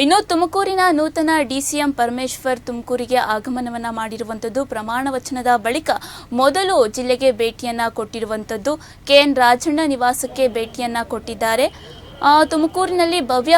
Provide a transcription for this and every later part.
ಇನ್ನು ತುಮಕೂರಿನ ನೂತನ ಡಿಸಿಎಂ ಪರಮೇಶ್ವರ್ ತುಮಕೂರಿಗೆ ಆಗಮನವನ್ನ ಮಾಡಿರುವಂತದ್ದು ಪ್ರಮಾಣ ವಚನದ ಬಳಿಕ ಮೊದಲು ಜಿಲ್ಲೆಗೆ ಭೇಟಿಯನ್ನ ಕೊಟ್ಟಿರುವಂತದ್ದು ಕೆಎನ್ ರಾಜಣ್ಣ ನಿವಾಸಕ್ಕೆ ಭೇಟಿಯನ್ನ ಕೊಟ್ಟಿದ್ದಾರೆ. ತುಮಕೂರಿನಲ್ಲಿ ಭವ್ಯ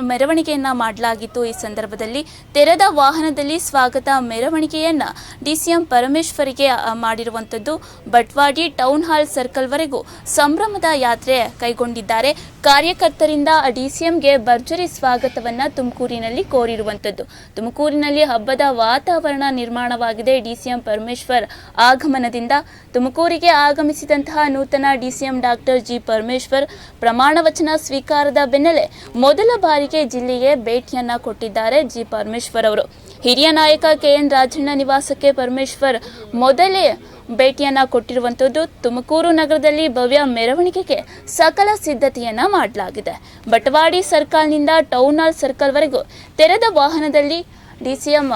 ಮೆರವಣಿಗೆಯನ್ನ ಮಾಡಲಾಗಿತ್ತು. ಈ ಸಂದರ್ಭದಲ್ಲಿ ತೆರೆದ ವಾಹನದಲ್ಲಿ ಸ್ವಾಗತ ಮೆರವಣಿಗೆಯನ್ನ ಡಿಸಿಎಂ ಪರಮೇಶ್ವರಿಗೆ ಮಾಡಿರುವಂತದ್ದು. ಬಟ್ವಾಡಿ ಟೌನ್ ಹಾಲ್ ಸರ್ಕಲ್ ವರೆಗೂ ಸಂಭ್ರಮದ ಯಾತ್ರೆ ಕೈಗೊಂಡಿದ್ದಾರೆ. ಕಾರ್ಯಕರ್ತರಿಂದ ಡಿಸಿಎಂಗೆ ಭರ್ಜರಿ ಸ್ವಾಗತವನ್ನ ತುಮಕೂರಿನಲ್ಲಿ ಕೋರಿರುವಂತದ್ದು. ತುಮಕೂರಿನಲ್ಲಿ ಹಬ್ಬದ ವಾತಾವರಣ ನಿರ್ಮಾಣವಾಗಿದೆ. ಡಿಸಿಎಂ ಪರಮೇಶ್ವರ್ ಆಗಮನದಿಂದ ತುಮಕೂರಿಗೆ ಆಗಮಿಸಿದಂತಹ ನೂತನ ಡಿಸಿಎಂ ಡಾಕ್ಟರ್ ಜಿ ಪರಮೇಶ್ವರ್ ಪ್ರಮಾಣ ವಚನ ಸ್ವೀಕಾರದ ಬೆನ್ನಲ್ಲೇ ಮೊದಲ ಬಾರಿಗೆ ಜಿಲ್ಲೆಗೆ ಭೇಟಿಯನ್ನ ಕೊಟ್ಟಿದ್ದಾರೆ. ಜಿ ಪರಮೇಶ್ವರ್ ಅವರು ಹಿರಿಯ ನಾಯಕ ಕೆಎನ್ ರಾಜಣ್ಣ ನಿವಾಸಕ್ಕೆ ಪರಮೇಶ್ವರ್ ಮೊದಲೇ ಭೇಟಿಯನ್ನ ಕೊಟ್ಟಿರುವಂತದ್ದು. ತುಮಕೂರು ನಗರದಲ್ಲಿ ಭವ್ಯ ಮೆರವಣಿಗೆಗೆ ಸಕಲ ಸಿದ್ಧತೆಯನ್ನ ಮಾಡಲಾಗಿದೆ. ಬಟವಾಡಿ ಸರ್ಕಲ್ನಿಂದ ಟೌನ್ ಹಾಲ್ ಸರ್ಕಲ್ ವರೆಗೂ ತೆರೆದ ವಾಹನದಲ್ಲಿ ಡಿಸಿಎಂ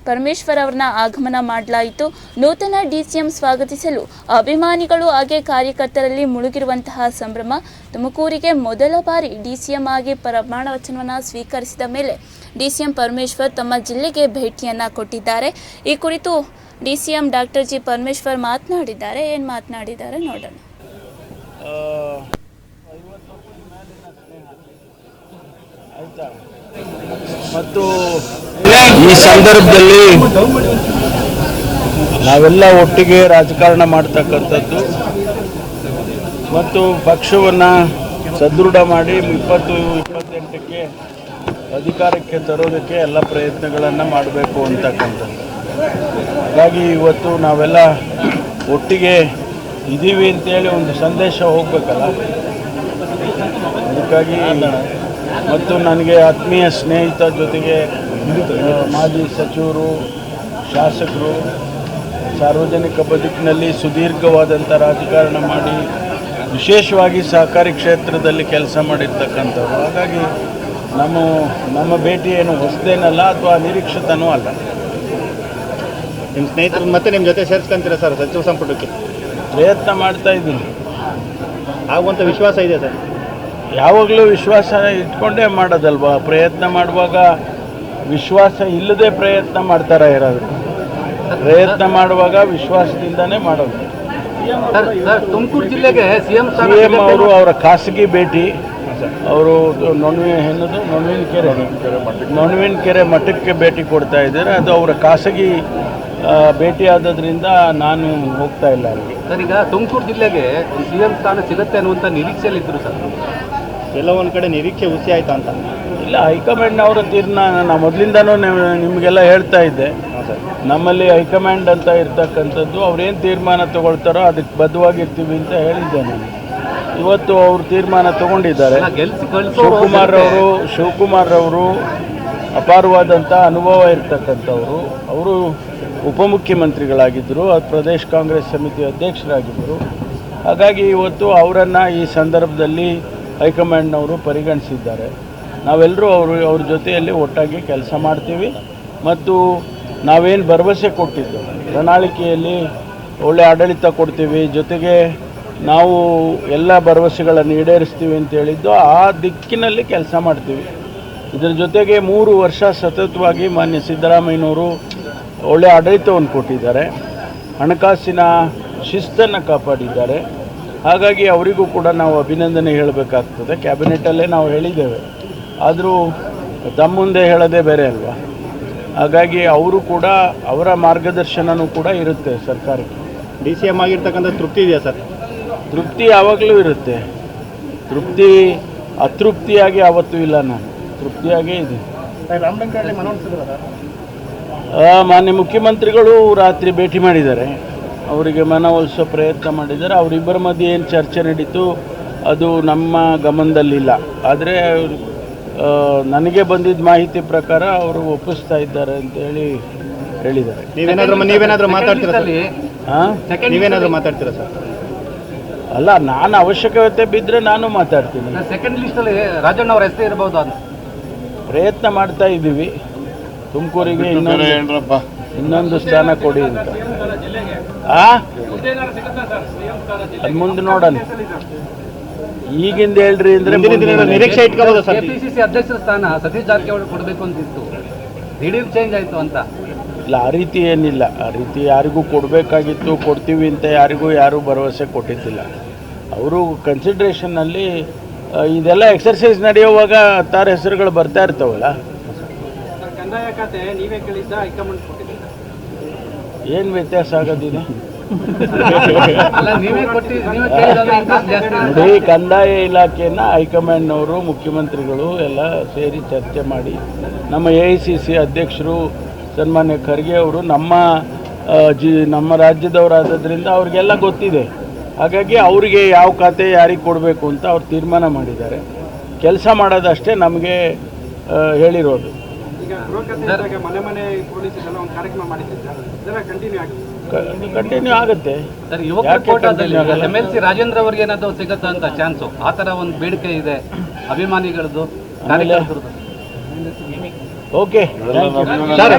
ಪರಮೇಶ್ವರ್ ಅವರನ್ನ ಆಗಮನ ಮಾಡಲಾಯಿತು. ನೂತನ ಡಿಸಿಎಂ ಸ್ವಾಗತಿಸಲು ಅಭಿಮಾನಿಗಳು ಹಾಗೆ ಕಾರ್ಯಕರ್ತರಲ್ಲಿ ಮುಳುಗಿರುವಂತಹ ಸಂಭ್ರಮ. ತುಮಕೂರಿಗೆ ಮೊದಲ ಬಾರಿ ಡಿಸಿಎಂ ಆಗಿ ಪ್ರಮಾಣ ವಚನವನ್ನು ಸ್ವೀಕರಿಸಿದ ಮೇಲೆ ಡಿಸಿಎಂ ಪರಮೇಶ್ವರ್ ತಮ್ಮ ಜಿಲ್ಲೆಗೆ ಭೇಟಿಯನ್ನ ಕೊಟ್ಟಿದ್ದಾರೆ. ಈ ಕುರಿತು ಡಿಸಿಎಂ ಡಾಕ್ಟರ್ ಜಿ ಪರಮೇಶ್ವರ್ ಮಾತನಾಡಿದ್ದಾರೆ. ಏನು ಮಾತನಾಡಿದ್ದಾರೆ ನೋಡೋಣ. ಮತ್ತು ಈ ಸಂದರ್ಭದಲ್ಲಿ ನಾವೆಲ್ಲ ಒಟ್ಟಿಗೆ ರಾಜಕಾರಣ ಮಾಡ್ತಕ್ಕಂಥದ್ದು ಮತ್ತು ಪಕ್ಷವನ್ನು ಸದೃಢ ಮಾಡಿ 2028ಕ್ಕೆ ಅಧಿಕಾರಕ್ಕೆ ತರೋದಕ್ಕೆ ಎಲ್ಲ ಪ್ರಯತ್ನಗಳನ್ನು ಮಾಡಬೇಕು ಅಂತಕ್ಕಂಥದ್ದು. ಹಾಗಾಗಿ ಇವತ್ತು ನಾವೆಲ್ಲ ಒಟ್ಟಿಗೆ ಇದ್ದೀವಿ ಅಂತೇಳಿ ಒಂದು ಸಂದೇಶ ಹೋಗಬೇಕಲ್ಲ, ಅದಕ್ಕಾಗಿ ಮತ್ತು ನನಗೆ ಆತ್ಮೀಯ ಸ್ನೇಹಿತ ಜೊತೆಗೆ ಮಾಜಿ ಸಚಿವರು, ಶಾಸಕರು, ಸಾರ್ವಜನಿಕ ಬದುಕಿನಲ್ಲಿ ಸುದೀರ್ಘವಾದಂಥ ರಾಜಕಾರಣ ಮಾಡಿ ವಿಶೇಷವಾಗಿ ಸಹಕಾರಿ ಕ್ಷೇತ್ರದಲ್ಲಿ ಕೆಲಸ ಮಾಡಿರ್ತಕ್ಕಂಥವ್ರು. ಹಾಗಾಗಿ ನಮ್ಮ ಭೇಟಿ ಏನು ಹೊಸದೇನಲ್ಲ ಅಥವಾ ನಿರೀಕ್ಷಿತನೂ ಅಲ್ಲ. ನಿಮ್ಮ ಸ್ನೇಹಿತರು ಮತ್ತೆ ನಿಮ್ಮ ಜೊತೆ ಸೇರಿಸ್ಕೊಂತೀರಾ ಸರ್ ಸಚಿವ ಸಂಪುಟಕ್ಕೆ? ಪ್ರಯತ್ನ ಮಾಡ್ತಾ ಇದ್ದೀನಿ. ಆಗುವಂಥ ವಿಶ್ವಾಸ ಇದೆ ಸರ್? ಯಾವಾಗಲೂ ವಿಶ್ವಾಸ ಇಟ್ಕೊಂಡೇ ಮಾಡೋದಲ್ವಾ. ಪ್ರಯತ್ನ ಮಾಡುವಾಗ ವಿಶ್ವಾಸ ಇಲ್ಲದೆ ಪ್ರಯತ್ನ ಮಾಡ್ತಾರೆ ಯಾರಾದರೂ. ಪ್ರಯತ್ನ ಮಾಡುವಾಗ ವಿಶ್ವಾಸದಿಂದನೇ ಮಾಡೋದು. ತುಮಕೂರು ಜಿಲ್ಲೆಗೆ ಸಿಎಂ ಅವರು ಅವರ ಖಾಸಗಿ ಭೇಟಿ, ಅವರು ನೊಣವಿನಕೆರೆ ಮಠಕ್ಕೆ ಭೇಟಿ ಕೊಡ್ತಾ ಇದ್ದಾರೆ. ಅದು ಅವರ ಖಾಸಗಿ ಭೇಟಿ ಆದದ್ರಿಂದ ನಾನು ಹೋಗ್ತಾ ಇಲ್ಲ ಅಲ್ಲಿ. ಸರ್, ಈಗ ತುಮಕೂರು ಜಿಲ್ಲೆಗೆ ಸಿಎಂ ಸ್ಥಾನ ಸಿಗುತ್ತೆ ಅನ್ನುವಂಥ ನಿರೀಕ್ಷೆಯಲ್ಲಿದ್ದರು ಸರ್. ಕೆಲವೊಂದು ಕಡೆ ನಿರೀಕ್ಷೆ ಹುಸಿ ಆಯ್ತಾ ಅಂತ? ಇಲ್ಲ, ಹೈಕಮಾಂಡ್ನವರ ತೀರ್ಮಾನ. ನಾನು ಮೊದಲಿಂದನೂ ನಿಮಗೆಲ್ಲ ಹೇಳ್ತಾ ಇದ್ದೆ, ನಮ್ಮಲ್ಲಿ ಹೈಕಮಾಂಡ್ ಅಂತ ಇರ್ತಕ್ಕಂಥದ್ದು, ಅವ್ರೇನು ತೀರ್ಮಾನ ತಗೊಳ್ತಾರೋ ಅದಕ್ಕೆ ಬದ್ಧವಾಗಿರ್ತೀವಿ ಅಂತ ಹೇಳಿದ್ದೆ ನಾನು. ಇವತ್ತು ಅವರು ತೀರ್ಮಾನ ತಗೊಂಡಿದ್ದಾರೆ. ಶಿವಕುಮಾರ್ ಅವರು ಅಪಾರವಾದಂಥ ಅನುಭವ ಇರ್ತಕ್ಕಂಥವರು. ಅವರು ಉಪಮುಖ್ಯಮಂತ್ರಿಗಳಾಗಿದ್ದರು, ಪ್ರದೇಶ ಕಾಂಗ್ರೆಸ್ ಸಮಿತಿ ಅಧ್ಯಕ್ಷರಾಗಿದ್ದರು. ಹಾಗಾಗಿ ಇವತ್ತು ಅವರನ್ನು ಈ ಸಂದರ್ಭದಲ್ಲಿ ಹೈಕಮಾಂಡ್ನವರು ಪರಿಗಣಿಸಿದ್ದಾರೆ. ನಾವೆಲ್ಲರೂ ಅವ್ರ ಜೊತೆಯಲ್ಲಿ ಒಟ್ಟಾಗಿ ಕೆಲಸ ಮಾಡ್ತೀವಿ. ಮತ್ತು ನಾವೇನು ಭರವಸೆ ಕೊಟ್ಟಿದ್ದು ಪ್ರಣಾಳಿಕೆಯಲ್ಲಿ ಒಳ್ಳೆಯ ಆಡಳಿತ ಕೊಡ್ತೀವಿ, ಜೊತೆಗೆ ನಾವು ಎಲ್ಲ ಭರವಸೆಗಳನ್ನು ಈಡೇರಿಸ್ತೀವಿ ಅಂತ ಹೇಳಿದ್ದು, ಆ ದಿಕ್ಕಿನಲ್ಲಿ ಕೆಲಸ ಮಾಡ್ತೀವಿ. ಇದರ ಜೊತೆಗೆ 3 ವರ್ಷ ಸತತವಾಗಿ ಮಾನ್ಯ ಸಿದ್ದರಾಮಯ್ಯನವರು ಒಳ್ಳೆಯ ಆಡಳಿತವನ್ನು ಕೊಟ್ಟಿದ್ದಾರೆ, ಹಣಕಾಸಿನ ಶಿಸ್ತನ್ನು ಕಾಪಾಡಿದ್ದಾರೆ. ಹಾಗಾಗಿ ಅವರಿಗೂ ಕೂಡ ನಾವು ಅಭಿನಂದನೆ ಹೇಳಬೇಕಾಗ್ತದೆ. ಕ್ಯಾಬಿನೆಟಲ್ಲೇ ನಾವು ಹೇಳಿದ್ದೇವೆ, ಆದರೂ ತಮ್ಮ ಮುಂದೆ ಹೇಳೋದೇ ಬೇರೆ ಅಲ್ವಾ. ಹಾಗಾಗಿ ಅವರು ಕೂಡ, ಅವರ ಮಾರ್ಗದರ್ಶನವೂ ಕೂಡ ಇರುತ್ತೆ ಸರ್ಕಾರಕ್ಕೆ. DCM ಆಗಿರ್ತಕ್ಕಂಥ ತೃಪ್ತಿ ಇದೆಯಾ ಸರ್? ತೃಪ್ತಿ ಯಾವಾಗಲೂ ಇರುತ್ತೆ. ಅತೃಪ್ತಿಯಾಗಿ ಯಾವತ್ತೂ ಇಲ್ಲ. ನಾನು ತೃಪ್ತಿಯಾಗೇ ಇದೆ. ಮಾನ್ಯ ಮುಖ್ಯಮಂತ್ರಿಗಳು ರಾತ್ರಿ ಭೇಟಿ ಮಾಡಿದ್ದಾರೆ, ಅವರಿಗೆ ಮನವೊಲಿಸೋ ಪ್ರಯತ್ನ ಮಾಡಿದ್ದಾರೆ. ಅವರಿಬ್ಬರ ಮಧ್ಯೆ ಏನು ಚರ್ಚೆ ನಡೀತು ಅದು ನಮ್ಮ ಗಮನದಲ್ಲಿಲ್ಲ. ಆದರೆ ನನಗೆ ಬಂದಿದ್ದ ಮಾಹಿತಿ ಪ್ರಕಾರ ಅವರು ಒಪ್ಪಿಸ್ತಾ ಇದ್ದಾರೆ ಅಂತ ಹೇಳಿದ್ದಾರೆ. ನೀವೇನಾದರೂ ಮಾತಾಡ್ತೀರಾ ಸರ್? ಅಲ್ಲ, ನಾನು ಅವಶ್ಯಕತೆ ಬಿದ್ದರೆ ನಾನು ಮಾತಾಡ್ತೀನಿ. ಸೆಕೆಂಡ್ ಲಿಸ್ಟಲ್ಲಿ ರಾಜಣ್ಣ ಅವರ ಹೆಸರು ಇರಬಹುದು ಅಂತ ಪ್ರಯತ್ನ ಮಾಡ್ತಾ ಇದ್ದೀವಿ. ತುಮಕೂರಿಗೆ ಇನ್ನೊಂದು ಸ್ಥಾನ ಕೊಡಿ ಅಂತ. ಅದು ಮುಂದೆ ನೋಡೋಣ. ಈಗಿಂದ ಹೇಳ್ರಿ ಅಂದರೆ ನಿರೀಕ್ಷೆ ಇಟ್ಕೋಬೋದು ಸರ್. ಕೆಪಿಸಿಸಿ ಅಧ್ಯಕ್ಷರ ಸ್ಥಾನ ಸತೀಶ್ ಜಾರಕಿಹೊಳಿ ಕೊಡಬೇಕು ಅಂತಿತ್ತು, ದಿಢೀರ್ ಚೇಂಜ್ ಆಯಿತು ಅಂತ. ಇಲ್ಲ, ಆ ರೀತಿ ಏನಿಲ್ಲ. ಆ ರೀತಿ ಯಾರಿಗೂ ಕೊಡಬೇಕಾಗಿತ್ತು, ಕೊಡ್ತೀವಿ ಅಂತ ಯಾರು ಭರವಸೆ ಕೊಟ್ಟಿದ್ದಿಲ್ಲ. ಅವರು ಕನ್ಸಿಡ್ರೇಷನ್ನಲ್ಲಿ ಇದೆಲ್ಲ ಎಕ್ಸರ್ಸೈಸ್ ನಡೆಯುವಾಗ ಹತ್ತಾರು ಹೆಸರುಗಳು ಬರ್ತಾ ಇರ್ತಾವಲ್ಲ. ಕಂದಾಯ ಖಾತೆ ನೀವೇ ಕೇಳಿದ್ದ ಹೈಕಮಾಂಡ್ ಕೊಟ್ಟಿದ್ದೀರಾ? ಏನು ವ್ಯತ್ಯಾಸ ಆಗೋದಿದೆ ಅಲ್ಲ, ನೀವೇ ಕೇಳಿದ್ರೆ ಇಂಟ್ರೆಸ್ಟ್ ಜಾಸ್ತಿ. ನೋಡಿ, ಕಂದಾಯ ಇಲಾಖೆಯನ್ನು ಹೈಕಮಾಂಡ್ನವರು, ಮುಖ್ಯಮಂತ್ರಿಗಳು ಎಲ್ಲ ಸೇರಿ ಚರ್ಚೆ ಮಾಡಿ, ನಮ್ಮ AICC ಅಧ್ಯಕ್ಷರು ಸನ್ಮಾನ್ಯ ಖರ್ಗೆ ಅವರು ನಮ್ಮ ರಾಜ್ಯದವರಾದ್ದರಿಂದ ಅವ್ರಿಗೆಲ್ಲ ಗೊತ್ತಿದೆ. ಹಾಗಾಗಿ ಅವರಿಗೆ ಯಾವ ಖಾತೆ ಯಾರಿಗೆ ಕೊಡಬೇಕು ಅಂತ ಅವ್ರು ತೀರ್ಮಾನ ಮಾಡಿದ್ದಾರೆ. ಕೆಲಸ ಮಾಡೋದಷ್ಟೇ ನಮಗೆ ಹೇಳಿರೋದು. ಈಗ ಗೃಹ ಖಾತೆ ಮನೆ ಮನೆ ಪೊಲೀಸ್ ಒಂದು ಕಾರ್ಯಕ್ರಮ ಮಾಡಿದ್ದಾರೆ, ಇದೆಲ್ಲ ಕಂಟಿನ್ಯೂ ಆಗುತ್ತೆ. ಸರ್, ಯುವಕರ ಕೋಟಾದಲ್ಲಿ MLC ರಾಜೇಂದ್ರ ಅವ್ರಿಗೆ ಏನಾದ್ರು ಸಿಗುತ್ತಾ ಅಂತ ಚಾನ್ಸು? ಆ ಥರ ಒಂದು ಬೇಡಿಕೆ ಇದೆ ಅಭಿಮಾನಿಗಳದ್ದು, ಕಾರ್ಯಕರ್ತರದ್ದು. Okay, sir